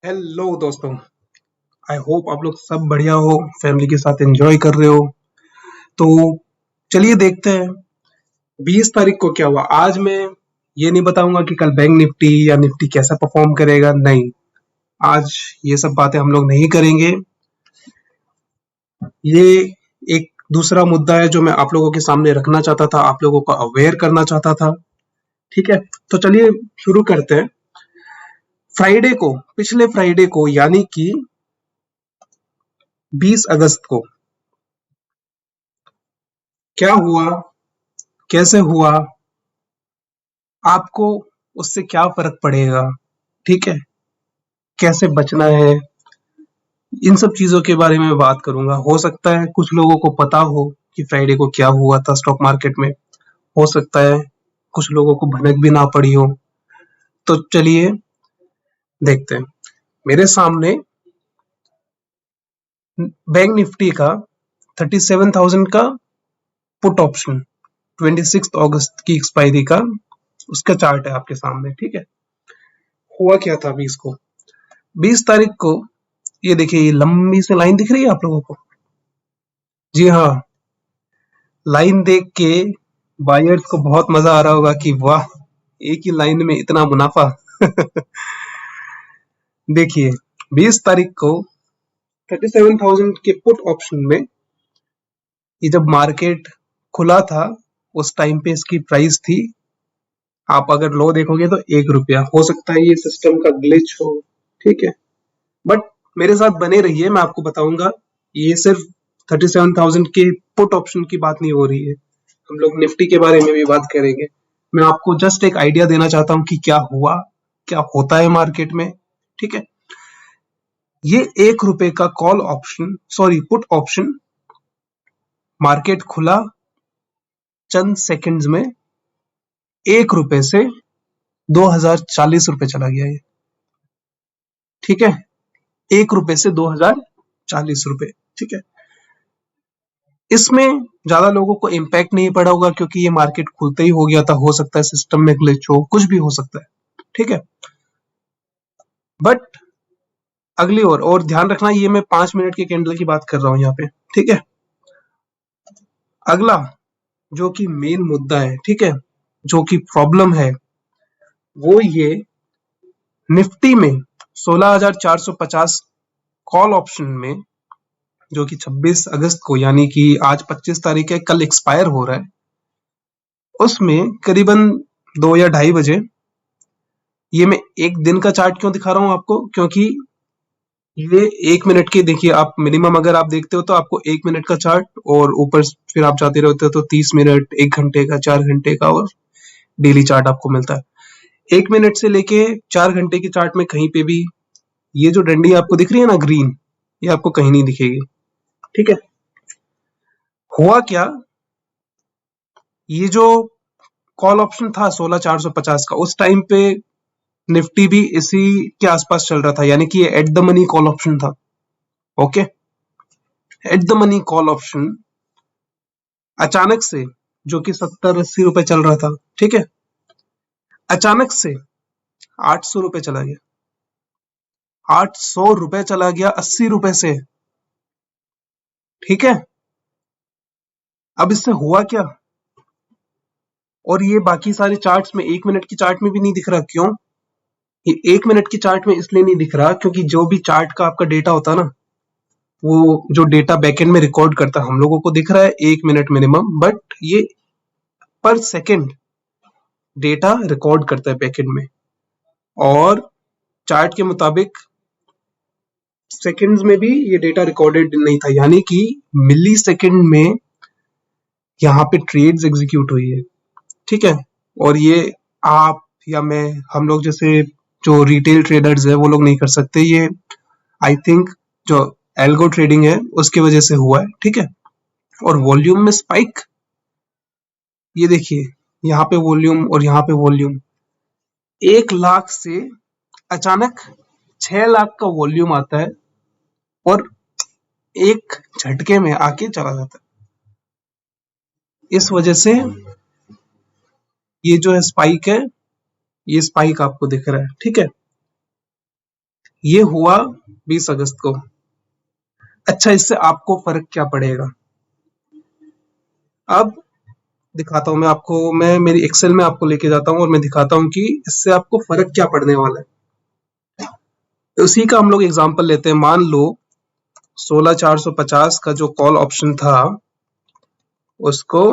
Hello दोस्तों। I hope आप लोग सब बढ़िया हो, फैमिली के साथ एंजॉय कर रहे हो। तो चलिए देखते हैं 20 तारीख को क्या हुआ। आज मैं ये नहीं बताऊंगा कि कल बैंक निफ्टी या निफ्टी कैसा परफॉर्म करेगा, नहीं। आज ये सब बातें हम लोग नहीं करेंगे। ये एक दूसरा मुद्दा है जो मैं आप लोगों के सामने रखना चाहता था, आप लोगों को अवेयर करना चाहता था। ठीक है, तो चलिए शुरू करते हैं। पिछले फ्राइडे को यानी कि 20 अगस्त को क्या हुआ, कैसे हुआ, आपको उससे क्या फर्क पड़ेगा, ठीक है, कैसे बचना है, इन सब चीजों के बारे में बात करूंगा। हो सकता है कुछ लोगों को पता हो कि फ्राइडे को क्या हुआ था स्टॉक मार्केट में, हो सकता है कुछ लोगों को भनक भी ना पड़ी हो। तो चलिए देखते हैं। मेरे सामने बैंक निफ्टी का 37,000 का पुट ऑप्शन 26 अगस्त की एक्सपायरी का, उसका चार्ट है आपके सामने। ठीक है, हुआ क्या था 20 तारीख को, ये देखिए, ये लंबी सी लाइन दिख रही है आप लोगों को। जी हाँ, लाइन देख के बायर्स को बहुत मजा आ रहा होगा कि वाह, एक ही लाइन में इतना मुनाफा। देखिए 20 तारीख को 37,000 के पुट ऑप्शन में, ये जब मार्केट खुला था उस टाइम पे इसकी प्राइस थी, आप अगर लो देखोगे तो ₹1। हो सकता है ये सिस्टम का ग्लिच हो, ठीक है, बट मेरे साथ बने रहिए, मैं आपको बताऊंगा। ये सिर्फ 37,000 के पुट ऑप्शन की बात नहीं हो रही है, हम लोग निफ्टी के बारे में भी बात करेंगे। मैं आपको जस्ट एक आइडिया देना चाहता हूं कि क्या हुआ, क्या होता है मार्केट में। ठीक है, ये ₹1 का call option, sorry put option, market खुला चंद सेकंड्स में ₹1 से ₹2,040 चला गया ये। ठीक है, ₹1 से ₹2,040। ठीक है, इसमें ज्यादा लोगों को इम्पैक्ट नहीं पड़ा होगा क्योंकि ये मार्केट खुलते ही हो गया था। हो सकता है सिस्टम में ग्लिच हो, कुछ भी हो सकता है। ठीक है, बट अगली और ध्यान रखना, ये मैं 5 मिनट के कैंडल की बात कर रहा हूं यहाँ पे। ठीक है, अगला जो कि मेन मुद्दा है, ठीक है, जो कि प्रॉब्लम है, वो ये निफ्टी में 16,450 कॉल ऑप्शन में, जो कि 26 अगस्त को यानी कि आज 25 तारीख है, कल एक्सपायर हो रहा है, उसमें करीबन 2 या 2:30 बजे, ये मैं एक दिन का चार्ट क्यों दिखा रहा हूं आपको, क्योंकि ये 1 मिनट के, देखिए आप मिनिमम अगर आप देखते हो तो आपको 1 मिनट का चार्ट, और ऊपर फिर आप जाते रहते हो तो 30 मिनट, 1 घंटे का, 4 घंटे का, और डेली चार्ट आपको मिलता है। 1 मिनट से लेके 4 घंटे के चार्ट में कहीं पे भी ये जो डंडी आपको दिख रही है ना ग्रीन, ये आपको कहीं नहीं दिखेगी। ठीक है, हुआ क्या, ये जो कॉल ऑप्शन था 16,450 का, उस टाइम पे निफ्टी भी इसी के आसपास चल रहा था, यानी कि ये at the money call option था। Okay, at the money call option अचानक से, जो कि 70-80 रुपए चल रहा था, ठीक है, अचानक से ₹800 चला गया। ₹800 चला गया 80 रुपए से। ठीक है, अब इससे हुआ क्या, और ये बाकी सारे चार्ट्स में, 1 मिनट की चार्ट में भी नहीं दिख रहा, क्यों? ये 1 मिनट की चार्ट में इसलिए नहीं दिख रहा क्योंकि जो भी चार्ट का आपका डेटा होता है ना, वो जो डेटा बैकएंड में रिकॉर्ड करता है, हम लोगों को दिख रहा है 1 मिनट मिनिमम, बट ये पर सेकेंड डेटा रिकॉर्ड करता है बैकएंड में, और चार्ट के मुताबिक सेकंड्स में भी ये डेटा रिकॉर्डेड नहीं था, यानी कि मिली सेकेंड में यहाँ पे ट्रेड्स एग्जीक्यूट हुई है। ठीक है, और ये आप या मैं, हम लोग जैसे जो रिटेल ट्रेडर्स है वो लोग नहीं कर सकते। ये आई थिंक जो एल्गो ट्रेडिंग है उसकी वजह से हुआ है। ठीक है, और वॉल्यूम में स्पाइक, ये देखिए, यहाँ पे वॉल्यूम और यहाँ पे वॉल्यूम, 1 लाख से अचानक 6 लाख का वॉल्यूम आता है, और एक झटके में आके चला जाता है। इस वजह से ये जो है स्पाइक है, ये स्पाइक आपको दिख रहा है। ठीक है, ये हुआ 20 अगस्त को। अच्छा, इससे आपको फर्क क्या पड़ेगा? अब दिखाता हूं मैं आपको, मैं मेरी एक्सेल में आपको लेके जाता हूं और मैं दिखाता हूं कि इससे आपको फर्क क्या पड़ने वाला है। उसी का हम लोग एग्जांपल लेते हैं। मान लो 16450 का जो कॉल ऑप्शन था उसको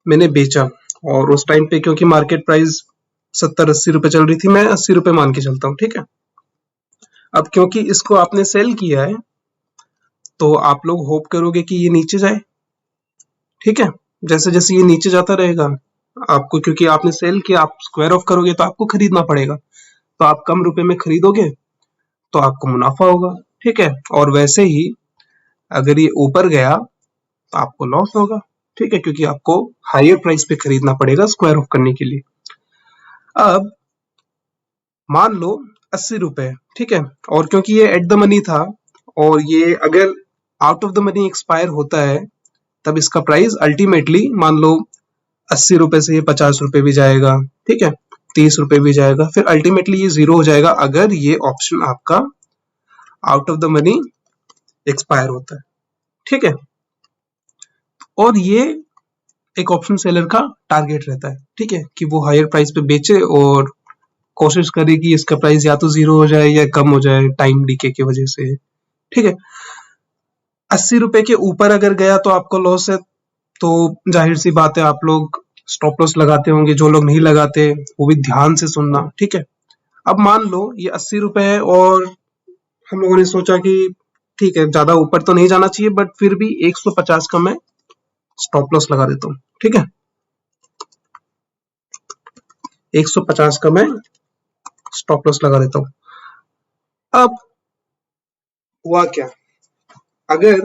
मैंने बेचा, और उस टाइम पे क्योंकि मार्केट प्राइस 70-80 रुपए चल रही थी, मैं 80 रुपए मान के चलता हूँ, ठीक है। अब क्योंकि इसको आपने सेल किया है तो आप लोग होप करोगे कि ये नीचे जाए, ठीक है। जैसे जैसे ये नीचे जाता रहेगा आपको, क्योंकि आपने सेल किया, आप स्क्वायर ऑफ करोगे तो आपको खरीदना पड़ेगा, तो आप कम रुपए में खरीदोगे तो आपको मुनाफा होगा, ठीक है। और वैसे ही अगर ये ऊपर गया तो आपको लॉस होगा, ठीक है, क्योंकि आपको हायर प्राइस पे खरीदना पड़ेगा स्क्वायर ऑफ करने के लिए। अब मान लो 80 रुपए, ठीक है, और क्योंकि ये एट द मनी था और ये अगर out of the money expire होता है तब इसका प्राइस अल्टीमेटली मान लो 80 रुपए से ये 50 रुपए भी जाएगा, ठीक है, 30 रुपए भी जाएगा, फिर अल्टीमेटली ये जीरो हो जाएगा अगर ये ऑप्शन आपका out of the money expire होता है, ठीक है। और ये एक ऑप्शन सेलर का टारगेट रहता है, ठीक है, कि वो हायर प्राइस पे बेचे और कोशिश करे कि इसका प्राइस या तो जीरो हो जाए या कम हो जाए टाइम डीके की वजह से, ठीक है। 80 रुपए के ऊपर अगर गया तो आपको लॉस है, तो जाहिर सी बात है आप लोग स्टॉप लॉस लगाते होंगे। जो लोग नहीं लगाते वो भी ध्यान से सुनना, ठीक है। अब मान लो ये 80 रुपए है और हम लोगों ने सोचा कि ठीक है, ज्यादा ऊपर तो नहीं जाना चाहिए, बट फिर भी 150 का मैं स्टॉप लॉस लगा देता हूँ, ठीक है। 150 का मैं स्टॉप लॉस लगा देता हूँ। अब हुआ क्या, अगर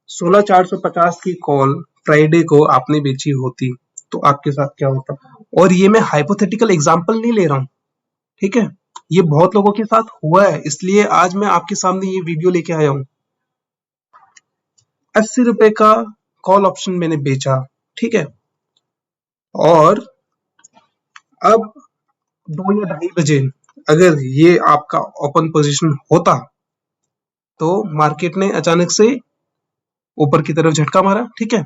16450 की कॉल फ्राइडे को आपने बेची होती तो आपके साथ क्या होता? और ये मैं हाइपोथेटिकल एग्जांपल नहीं ले रहा हूं, ठीक है, ये बहुत लोगों के साथ हुआ है, इसलिए आज मैं आपके सामने ये वीडियो लेके आया हूं। 80 रुपए का कॉल ऑप्शन मैंने बेचा, ठीक है, और अब 2 या 2:30 बजे अगर ये आपका ओपन पोजीशन होता तो मार्केट ने अचानक से ऊपर की तरफ झटका मारा, ठीक है।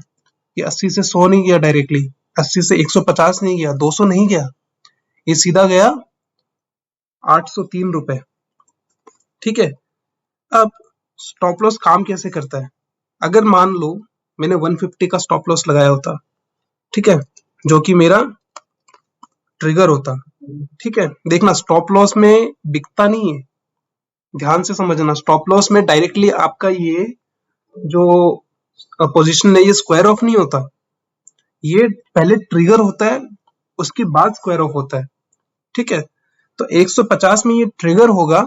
ये 80 से 100 नहीं गया डायरेक्टली, 80 से 150 नहीं गया, 200 नहीं गया, ये सीधा गया 803 रुपए, ठीक है। अब स्टॉप लॉस काम कैसे करता है? अगर मान लो मैंने 150 का स्टॉप लॉस लगाया होता, ठीक है, जो कि मेरा ट्रिगर होता, ठीक है। देखना, स्टॉप लॉस में बिकता नहीं है, ध्यान से समझना। स्टॉप लॉस में डायरेक्टली आपका ये जो पोजीशन है ये स्क्वायर ऑफ नहीं होता, ये पहले ट्रिगर होता है उसके बाद स्क्वायर ऑफ होता है, ठीक है। तो 150 में ये ट्रिगर होगा,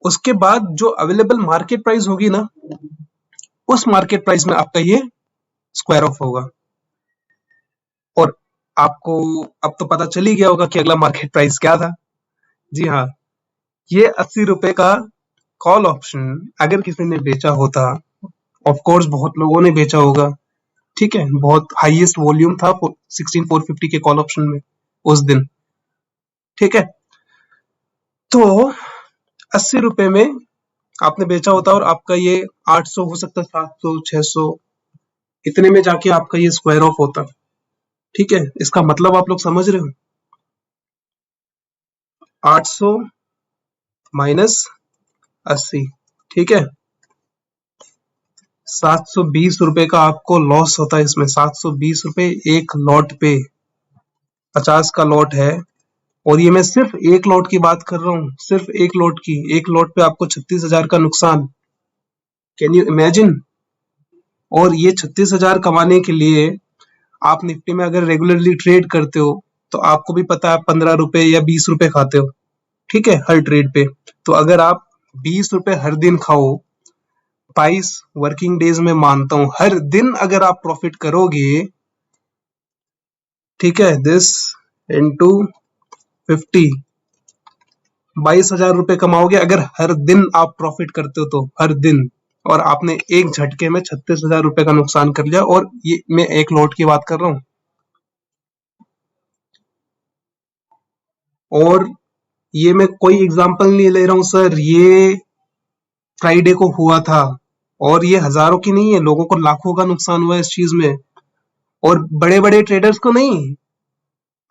उसके बाद जो अवेलेबल मार्केट प्राइस होगी ना, उस मार्केट प्राइस में आपका ये स्क्वायर ऑफ होगा। और आपको अब तो पता चल ही गया होगा कि अगला मार्केट प्राइस क्या था। जी हाँ, ये 80 रुपए का कॉल ऑप्शन अगर किसी ने बेचा होता, ऑफ कोर्स बहुत लोगों ने बेचा होगा, ठीक है, बहुत हाईएस्ट वॉल्यूम था 16450 के कॉल ऑप्शन में उस दिन, ठीक है। तो 80 रुपए में आपने बेचा होता और आपका ये 800 हो सकता, 700, 600, इतने में जाके आपका ये स्क्वायर ऑफ होता, ठीक है। इसका मतलब आप लोग समझ रहे हो? 800 माइनस 80, ठीक है, 720 रुपए का आपको लॉस होता है इसमें। 720 रुपए एक लॉट पे, 50 का लॉट है, और ये मैं सिर्फ एक लॉट की बात कर रहा हूँ, सिर्फ एक लॉट की। एक लॉट पे आपको 36,000 का नुकसान, कैन यू इमेजिन? और ये 36,000 कमाने के लिए आप निफ्टी में अगर रेगुलरली ट्रेड करते हो तो आपको भी पता है 15 रुपए या 20 रुपए खाते हो, ठीक है, हर ट्रेड पे। तो अगर आप 20 रुपए हर दिन खाओ, 22 वर्किंग डेज में मानता हूं, हर दिन अगर आप प्रॉफिट करोगे, ठीक है, दिस इंटू 50, 22,000 रुपए कमाओगे अगर हर दिन आप प्रॉफिट करते हो तो, हर दिन। और आपने एक झटके में 36,000 रुपए का नुकसान कर लिया, और ये मैं एक लॉट की बात कर रहा हूं। और ये मैं कोई एग्जांपल नहीं ले रहा हूं सर, ये फ्राइडे को हुआ था और ये हजारों की नहीं है, लोगों को लाखों का नुकसान हुआ है इस चीज में। और बड़े बड़े ट्रेडर्स को नहीं,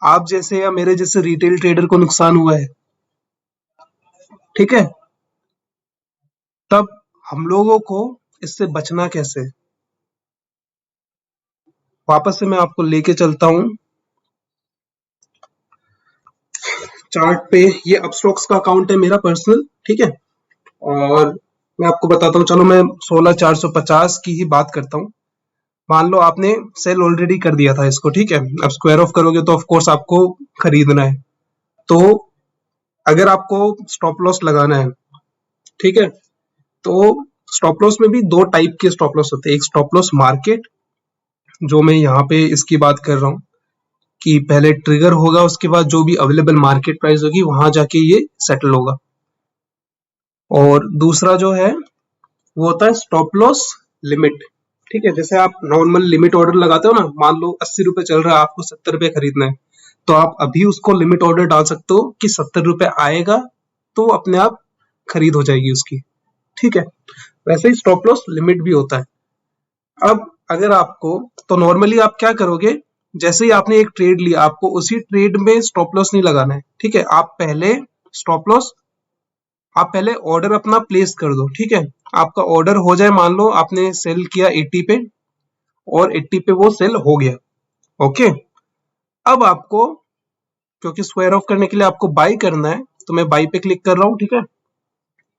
आप जैसे या मेरे जैसे रिटेल ट्रेडर को नुकसान हुआ है। ठीक है, तब हम लोगों को इससे बचना कैसे? वापस से मैं आपको लेके चलता हूं चार्ट पे। ये अपस्टॉक्स का अकाउंट है मेरा पर्सनल, ठीक है। और मैं आपको बताता हूँ, चलो मैं 16450 की ही बात करता हूँ। मान लो आपने सेल ऑलरेडी कर दिया था इसको, ठीक है। अब स्क्वायर ऑफ करोगे तो ऑफ कोर्स आपको खरीदना है। तो अगर आपको स्टॉप लॉस लगाना है, ठीक है, तो स्टॉप लॉस में भी दो टाइप के स्टॉप लॉस होते हैं। एक स्टॉप लॉस मार्केट, जो मैं यहाँ पे इसकी बात कर रहा हूँ कि पहले ट्रिगर होगा, उसके बाद जो भी अवेलेबल मार्केट प्राइस होगी वहां जाके ये सेटल होगा। और दूसरा जो है वो होता है स्टॉप लॉस लिमिट, ठीक है। जैसे आप नॉर्मल लिमिट ऑर्डर लगाते हो ना, मान लो 80 रुपए चल रहा है, आपको 70 रुपए खरीदना है, तो आप अभी उसको लिमिट ऑर्डर डाल सकते हो कि 70 रुपए आएगा तो अपने आप खरीद हो जाएगी उसकी, ठीक है। वैसे ही स्टॉप लॉस लिमिट भी होता है। अब अगर आपको, तो नॉर्मली आप क्या करोगे, जैसे ही आपने एक ट्रेड लिया, आपको उसी ट्रेड में स्टॉप लॉस नहीं लगाना है, ठीक है। आप पहले ऑर्डर अपना प्लेस कर दो, ठीक है। आपका ऑर्डर हो जाए, मान लो आपने सेल किया 80 पे और 80 पे वो सेल हो गया, ओके। अब आपको, क्योंकि स्क्वायर ऑफ करने के लिए आपको बाई करना है, तो मैं बाई पे क्लिक कर रहा हूँ, ठीक है।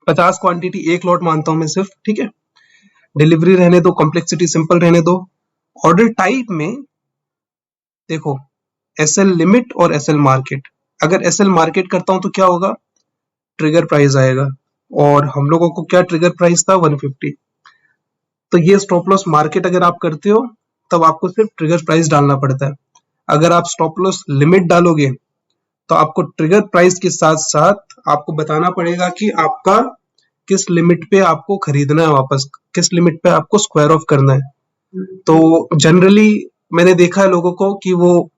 50 क्वांटिटी, एक लॉट मानता हूं मैं सिर्फ, ठीक है। डिलीवरी रहने दो, कॉम्प्लेक्सिटी सिंपल रहने दो। ऑर्डर टाइप में देखो, एसएल लिमिट और एसएल मार्केट। अगर एसएल मार्केट करता हूं तो क्या होगा, ट्रिगर प्राइस आएगा, और हम लोगों को क्या ट्रिगर प्राइस था 150। तो ये स्टॉप लॉस मार्केट अगर आप करते हो तब आपको सिर्फ ट्रिगर प्राइस डालना पड़ता है। अगर आप स्टॉप लॉस लिमिट डालोगे तो आपको ट्रिगर प्राइस के साथ साथ आपको बताना पड़ेगा कि आपका किस लिमिट पे आपको खरीदना है, वापस किस लिमिट पे आपको स्क्वायर ऑफ करना है। तो जनरली मैंने देखा है लोगों को कि वो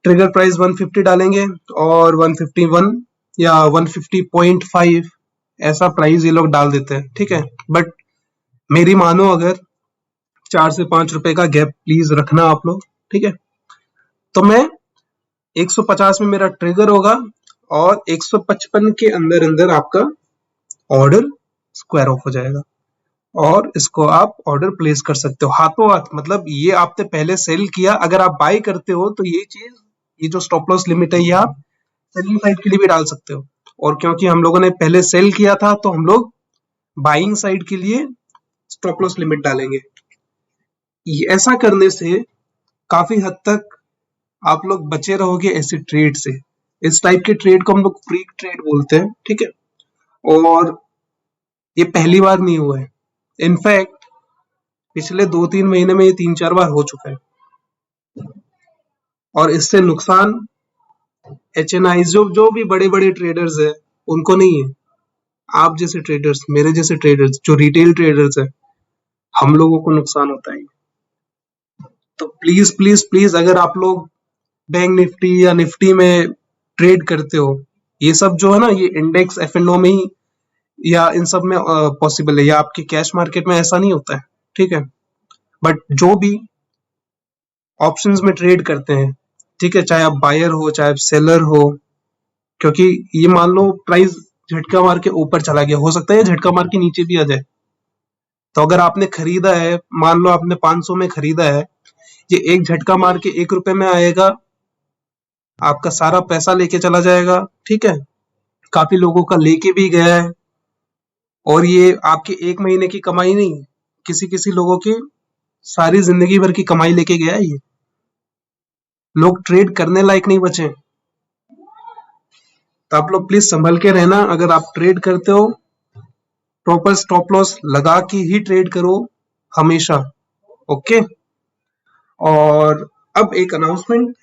ट्रिगर प्राइस 150 डालेंगे और 151 या 150.5 ऐसा प्राइस ये लोग डाल देते हैं, ठीक है। बट मेरी मानो, अगर 4 से 5 रुपए का गैप प्लीज रखना आप लोग, ठीक है। तो मैं 150 में मेरा ट्रिगर होगा और 155 के अंदर अंदर आपका ऑर्डर स्क्वायर ऑफ हो जाएगा और इसको आप ऑर्डर प्लेस कर सकते हो हाथों हाथ। मतलब ये आपने पहले सेल किया, अगर आप बाई करते हो तो ये चीज, ये जो स्टॉप लॉस लिमिट है, ये आप सेलिंग साइड के लिए भी डाल सकते हो। और क्योंकि हम लोगों ने पहले सेल किया था तो हम लोग बाइंग साइड के लिए स्टॉप लॉस लिमिट डालेंगे। ऐसा करने से काफी हद तक आप लोग बचे रहोगे ऐसे ट्रेड से। इस टाइप के ट्रेड को हम लोग फ्रीक ट्रेड बोलते हैं, ठीक है। और ये पहली बार नहीं हुआ है, इनफैक्ट पिछले 2-3 महीने में ये 3-4 बार हो चुका है। और इससे नुकसान एचएनआई, जो भी बड़े बड़े ट्रेडर्स है उनको नहीं है, आप जैसे ट्रेडर्स, मेरे जैसे ट्रेडर्स, जो रिटेल ट्रेडर्स है, हम लोगों को नुकसान होता है। तो प्लीज प्लीज प्लीज, अगर आप लोग बैंक निफ्टी या निफ्टी में ट्रेड करते हो, ये सब जो है ना, ये इंडेक्स एफएनओ में ही या इन सब में पॉसिबल है, या आपके कैश मार्केट में ऐसा नहीं होता है, ठीक है। बट जो भी ऑप्शंस में ट्रेड करते हैं, ठीक है, चाहे आप बायर हो चाहे आप सेलर हो, क्योंकि ये मान लो प्राइस झटका मार के ऊपर चला गया, हो सकता है झटका मार के नीचे भी आ जाए। तो अगर आपने खरीदा है, मान लो आपने 500 में खरीदा है, ये एक झटका मार के 1 रुपए में आएगा, आपका सारा पैसा लेके चला जाएगा, ठीक है। काफी लोगों का लेके भी गया है, और ये आपके 1 महीने की कमाई नहीं, किसी किसी लोगों की सारी जिंदगी भर की कमाई लेके गया है। ये लोग ट्रेड करने लायक नहीं बचे। तो आप लोग प्लीज संभल के रहना, अगर आप ट्रेड करते हो प्रॉपर स्टॉप लॉस लगा के ही ट्रेड करो हमेशा, ओके। और अब एक अनाउंसमेंट,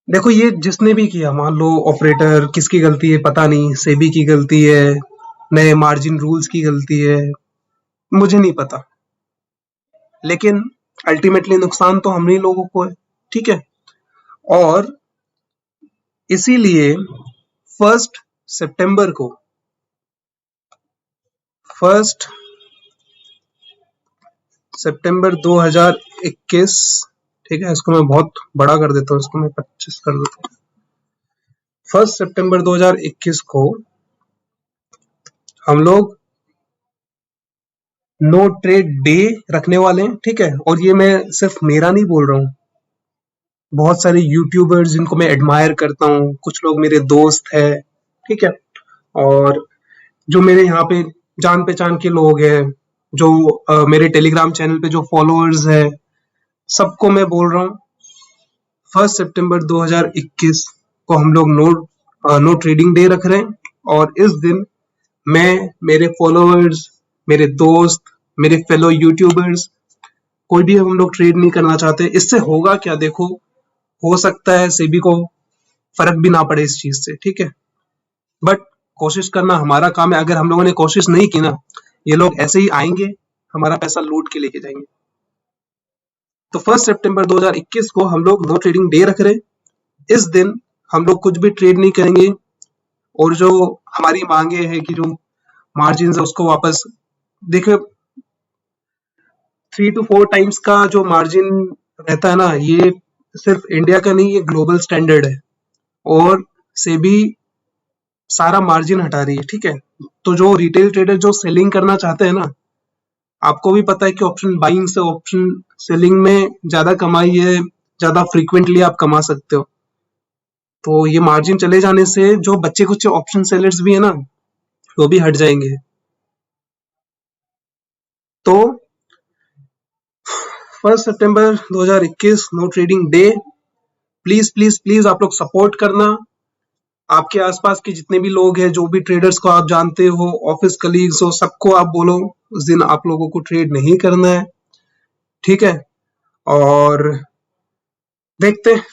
देखो ये जिसने भी किया, मान लो ऑपरेटर, किसकी गलती है पता नहीं, सेबी की गलती है, नए मार्जिन रूल्स की गलती है, मुझे नहीं पता, लेकिन अल्टीमेटली नुकसान तो हम ही लोगों को है, ठीक है। और इसीलिए 1 सितंबर को 1 सितंबर 2021, ठीक है, इसको मैं बहुत बड़ा कर देता हूँ, इसको मैं 25 कर देता हूँ। 1 सितंबर 2021 को हम लोग नो ट्रेड डे रखने वाले हैं, ठीक है। और ये मैं सिर्फ मेरा नहीं बोल रहा हूँ, बहुत सारे यूट्यूबर्स जिनको मैं एडमायर करता हूँ, कुछ लोग मेरे दोस्त हैं, ठीक है, और जो मेरे यहाँ पे जान पहचान के लोग हैं, जो मेरे टेलीग्राम चैनल पे जो फॉलोअर्स हैं, सबको मैं बोल रहा हूँ 1 सितंबर 2021 को हम लोग नो ट्रेडिंग डे रख रहे हैं। और इस दिन मैं, मेरे फॉलोअर्स, मेरे दोस्त, मेरे फेलो यूट्यूबर्स, कोई भी हम लोग ट्रेड नहीं करना चाहते। इससे होगा क्या, देखो, हो सकता है सेबी को फर्क भी ना पड़े इस चीज से, ठीक है, बट कोशिश करना हमारा काम है। अगर हम लोगों ने कोशिश नहीं की ना, ये लोग ऐसे ही आएंगे, हमारा पैसा लूट के लेके जाएंगे। तो 1 सितंबर 2021 को हम लोग नो ट्रेडिंग डे रख रहे हैं। इस दिन हम लोग कुछ भी ट्रेड नहीं करेंगे, और जो हमारी मांगे हैं कि जो मार्जिन है उसको वापस, देखिए 3 to 4 टाइम्स का जो मार्जिन रहता है ना, ये सिर्फ इंडिया का नहीं, ये ग्लोबल स्टैंडर्ड है, और सेबी सारा मार्जिन हटा रही है, ठीक है। तो जो रिटेल ट्रेडर जो सेलिंग करना चाहते हैं ना, आपको भी पता है कि ऑप्शन बाइंग से ऑप्शन सेलिंग में ज्यादा कमाई है, ज्यादा फ्रीक्वेंटली आप कमा सकते हो। तो ये मार्जिन चले जाने से जो बच्चे कुछ ऑप्शन सेलर्स भी है ना, वो भी हट जाएंगे। तो 1 सितंबर 2021 no trading day, please please please आप लोग सपोर्ट करना। आपके आसपास के जितने भी लोग हैं, जो भी ट्रेडर्स को आप जानते हो, ऑफिस कलीग्स हो, सबको आप बोलो उस दिन आप लोगों को ट्रेड नहीं करना है, ठीक है। और देखते हैं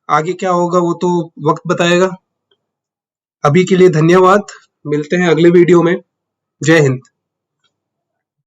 आगे क्या होगा, वो तो वक्त बताएगा। अभी के लिए धन्यवाद, मिलते हैं अगले वीडियो में। जय हिंद।